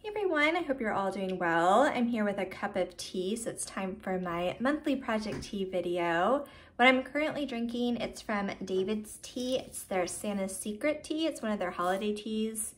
Hey everyone, I hope you're all doing well. I'm here with a cup of tea, so it's time for my monthly project tea video. What I'm currently drinking, it's from David's Tea. It's their Santa's Secret tea. It's one of their holiday teas.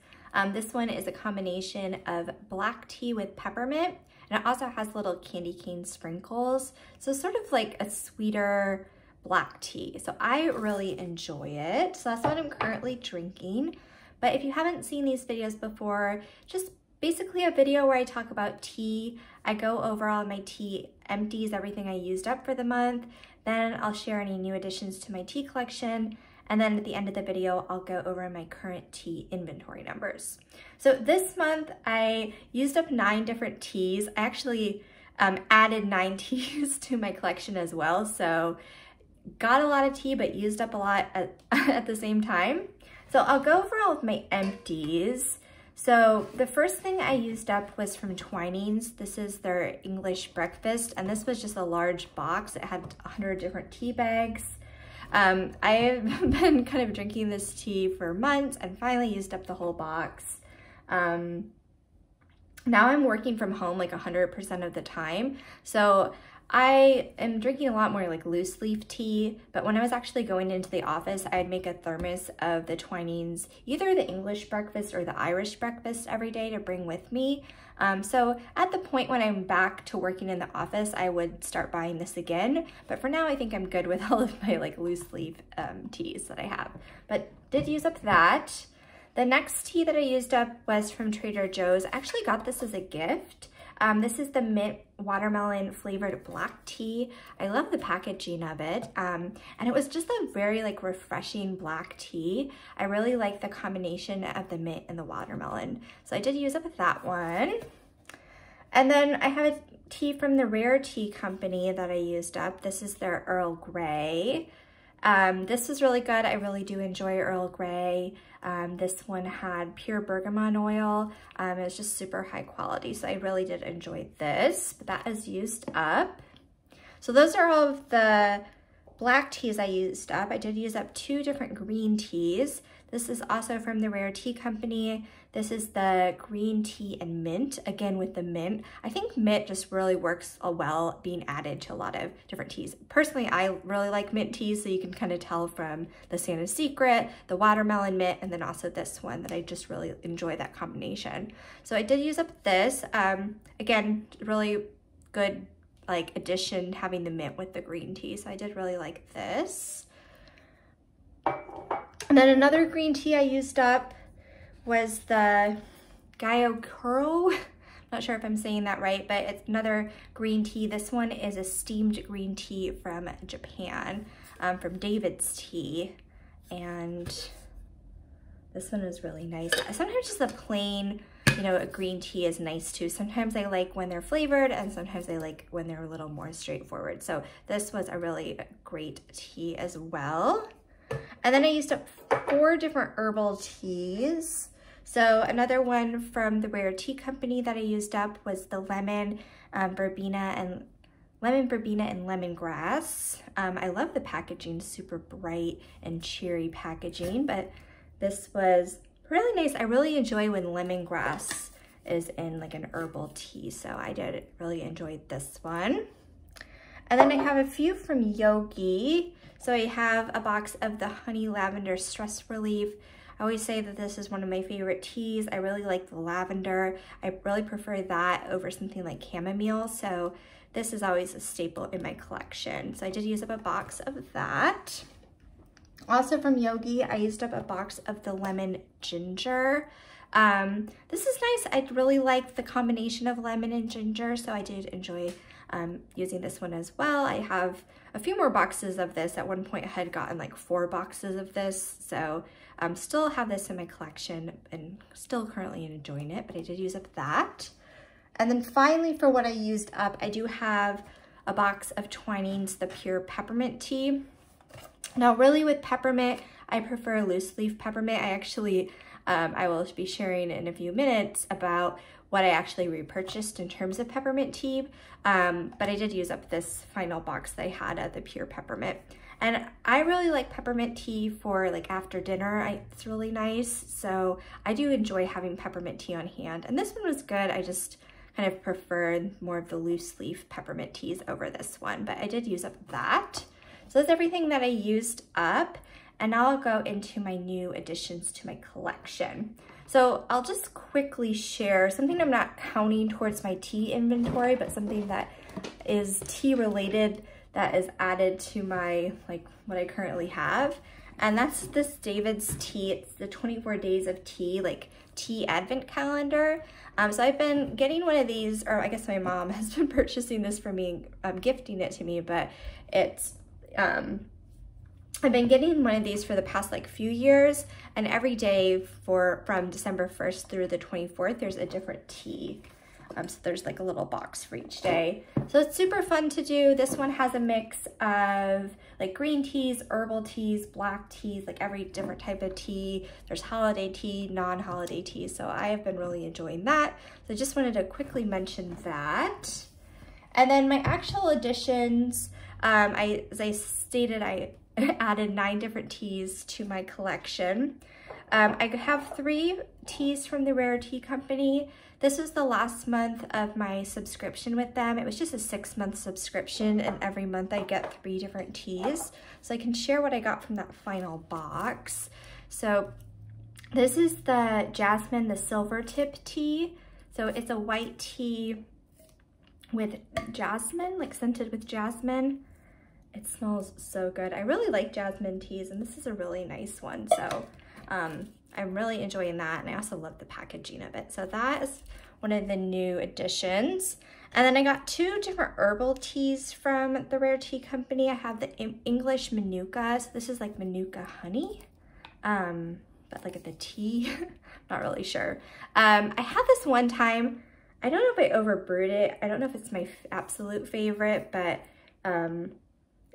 This one is a combination of black tea with peppermint, and it also has little candy cane sprinkles. So sort of like a sweeter black tea. So I really enjoy it. So that's what I'm currently drinking. But if you haven't seen these videos before, just basically a video where I talk about tea. I go over all my tea empties, everything I used up for the month. Then I'll share any new additions to my tea collection. And then at the end of the video, I'll go over my current tea inventory numbers. So this month I used up 9 different teas. I actually added 9 teas to my collection as well. So got a lot of tea, but used up a lot at the same time. So I'll go over all of my empties. So the first thing I used up was from Twinings. This is their English breakfast, and this was just a large box. It had 100 different tea bags. I've been kind of drinking this tea for months and finally used up the whole box. Now I'm working from home like 100% of the time. So I am drinking a lot more like loose leaf tea, but when I was actually going into the office, I'd make a thermos of the Twinings, either the English breakfast or the Irish breakfast every day to bring with me. So at the point when I'm back to working in the office, I would start buying this again. But for now, I think I'm good with all of my like loose leaf teas that I have, but did use up that. The next tea that I used up was from Trader Joe's. I actually got this as a gift. This is the mint watermelon flavored black tea. I love the packaging of it. And it was just a very like refreshing black tea. I really like the combination of the mint and the watermelon. So I did use up that one. And then I have a tea from the Rare Tea Company that I used up. This is their Earl Grey. This was really good. I really do enjoy Earl Grey. This one had pure bergamot oil. It was just super high quality, so I really did enjoy this, but that is used up. So those are all of the black teas I used up. I did use up 2 different green teas. This is also from the Rare Tea Company. This is the green tea and mint, again with the mint. I think mint just really works well being added to a lot of different teas. Personally, I really like mint teas, so you can kind of tell from the Santa's Secret, the watermelon mint, and then also this one that I just really enjoy that combination. So I did use up this. Again, really good like addition having the mint with the green tea, so I did really like this. And then another green tea I used up was the Gyokuro. Not sure if I'm saying that right, but it's another green tea. This one is a steamed green tea from Japan, from David's Tea. And this one is really nice. Sometimes just a plain, you know, a green tea is nice too. Sometimes I like when they're flavored and sometimes I like when they're a little more straightforward. So this was a really great tea as well. And then I used up 4 different herbal teas. So another one from the Rare Tea Company that I used up was the lemon verbena and lemongrass. I love the packaging, super bright and cheery packaging, but this was really nice. I really enjoy when lemongrass is in like an herbal tea, so I did really enjoy this one. And then I have a few from Yogi. So I have a box of the honey lavender stress relief. I always say that this is one of my favorite teas. I really like the lavender. I really prefer that over something like chamomile. So this is always a staple in my collection. So I did use up a box of that. Also from Yogi, I used up a box of the lemon ginger. This is nice. I really like the combination of lemon and ginger, so I did enjoy using this one as well. I have a few more boxes of this. At one point I had gotten like 4 boxes of this, so still have this in my collection and still currently enjoying it, but I did use up that. And then finally, for what I used up, I do have a box of Twinings, the pure peppermint tea. Now really with peppermint, I prefer loose leaf peppermint. I actually, I will be sharing in a few minutes about what I actually repurchased in terms of peppermint tea, but I did use up this final box that I had of the pure peppermint. And I really like peppermint tea for like after dinner. It's really nice. So I do enjoy having peppermint tea on hand. And this one was good. I just kind of preferred more of the loose leaf peppermint teas over this one, but I did use up that. So that's everything that I used up. And now I'll go into my new additions to my collection. So I'll just quickly share something I'm not counting towards my tea inventory, but something that is tea related that is added to my, like what I currently have. And that's this David's Tea. It's the 24 days of tea, like tea advent calendar. So I've been getting one of these, or I guess my mom has been purchasing this for me, gifting it to me, but it's, I've been getting one of these for the past like few years, and every day from December 1st through the 24th, there's a different tea. So there's like a little box for each day. So it's super fun to do. This one has a mix of like green teas, herbal teas, black teas, like every different type of tea. There's holiday tea, non-holiday tea. So I have been really enjoying that. So I just wanted to quickly mention that. And then my actual additions, as I stated, I added 9 different teas to my collection. I have 3 teas from the Rare Tea Company. This was the last month of my subscription with them. It was just a 6-month subscription, and every month I get 3 different teas. So I can share what I got from that final box. So this is the Jasmine, the silver tip tea. So it's a white tea with jasmine, like scented with jasmine. It smells so good. I really like jasmine teas, and this is a really nice one. So I'm really enjoying that, and I also love the packaging of it. So that is one of the new additions. And then I got 2 different herbal teas from the Rare Tea Company. I have the English Manuka. So this is like Manuka honey, but like the tea, not really sure. I had this one time. I don't know if I overbrewed it. I don't know if it's my absolute favorite, but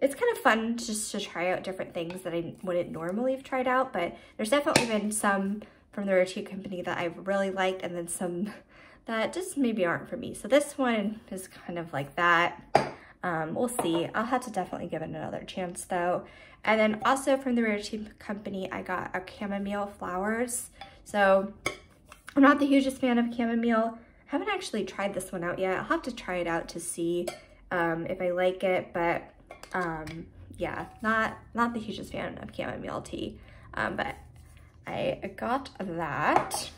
it's kind of fun just to try out different things that I wouldn't normally have tried out, but there's definitely been some from the Rare Tea Company that I've really liked, and then some that just maybe aren't for me. So this one is kind of like that. We'll see. I'll have to definitely give it another chance though. And then also from the Rare Tea Company, I got a chamomile flowers. So I'm not the hugest fan of chamomile. I haven't actually tried this one out yet. I'll have to try it out to see if I like it, but yeah, not the hugest fan of chamomile tea, but I got that.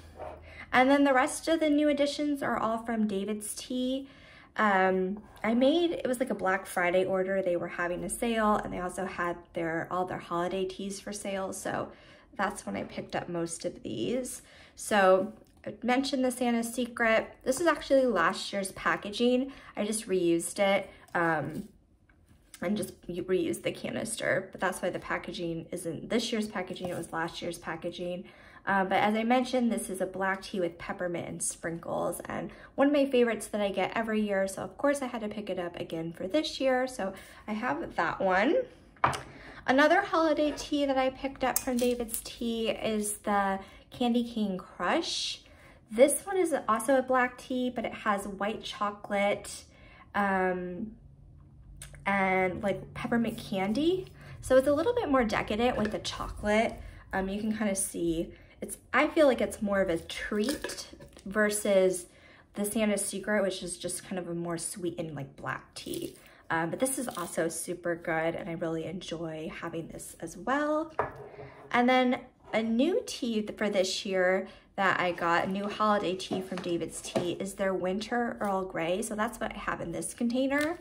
And then the rest of the new additions are all from David's Tea. It was like a Black Friday order. They were having a sale, and they also had all their holiday teas for sale. So that's when I picked up most of these. So I mentioned the Santa's Secret. This is actually last year's packaging. I just reused it. And just reuse the canister, but that's why the packaging isn't this year's packaging, it was last year's packaging. But as I mentioned, this is a black tea with peppermint and sprinkles, and one of my favorites that I get every year, so of course I had to pick it up again for this year, so I have that one. Another holiday tea that I picked up from David's Tea is the Candy Cane Crush. This one is also a black tea, but it has white chocolate, and like peppermint candy. So it's a little bit more decadent with the chocolate. You can kind of see, I feel like it's more of a treat versus the Santa's Secret, which is just kind of a more sweetened like black tea. But this is also super good, and I really enjoy having this as well. And then a new tea for this year that I got, a new holiday tea from David's Tea, is their Winter Earl Grey. So that's what I have in this container.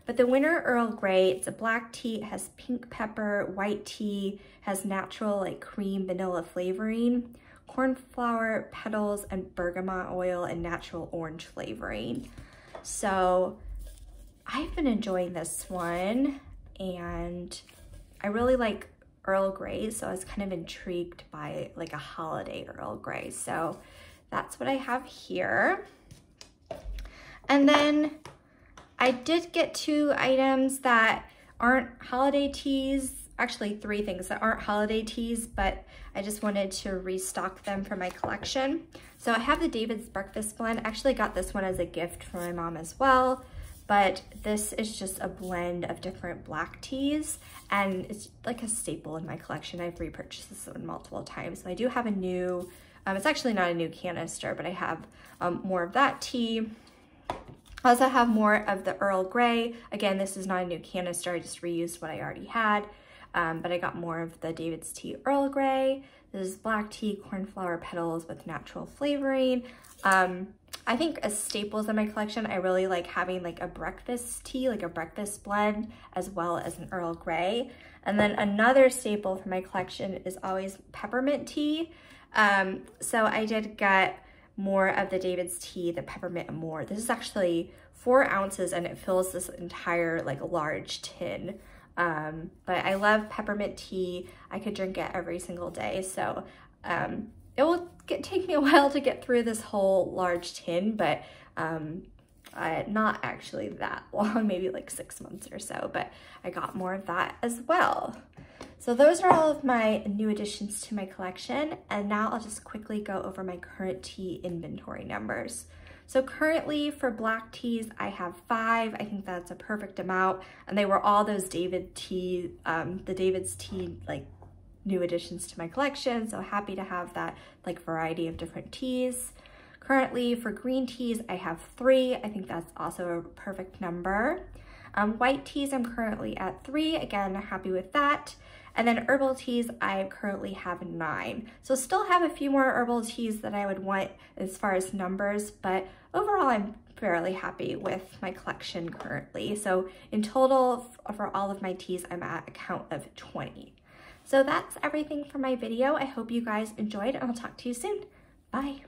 But the Winter Earl Grey, it's a black tea, it has pink pepper, white tea, has natural like cream vanilla flavoring, cornflower petals, and bergamot oil, and natural orange flavoring. So I've been enjoying this one, and I really like Earl Grey, so I was kind of intrigued by like a holiday Earl Grey. So that's what I have here. And then I did get 2 items that aren't holiday teas, actually 3 things that aren't holiday teas, but I just wanted to restock them for my collection. So I have the David's Breakfast Blend. I actually got this one as a gift from my mom as well. but this is just a blend of different black teas, and it's like a staple in my collection. I've repurchased this one multiple times. So I do have a new, it's actually not a new canister, but I have more of that tea. I also have more of the Earl Grey. Again, this is not a new canister, I just reused what I already had, but I got more of the David's Tea Earl Grey. This is black tea, cornflower petals with natural flavoring. I think as staples in my collection, I really like having like a breakfast tea, like a breakfast blend, as well as an Earl Grey. And then another staple for my collection is always peppermint tea. So I did get more of the David's Tea, the Peppermint Amour. This is actually 4 ounces and it fills this entire like large tin. But I love peppermint tea. I could drink it every single day. So it will take me a while to get through this whole large tin, but not actually that long, maybe like 6 months or so, but I got more of that as well. So those are all of my new additions to my collection, and now I'll just quickly go over my current tea inventory numbers. So currently for black teas, I have 5. I think that's a perfect amount, and they were all those David's Tea like new additions to my collection, so happy to have that like variety of different teas. Currently for green teas, I have 3. I think that's also a perfect number. White teas, I'm currently at 3. Again, happy with that. And then herbal teas, I currently have 9. So still have a few more herbal teas that I would want as far as numbers, but overall I'm fairly happy with my collection currently. So in total for all of my teas, I'm at a count of 20. So that's everything for my video. I hope you guys enjoyed, and I'll talk to you soon. Bye.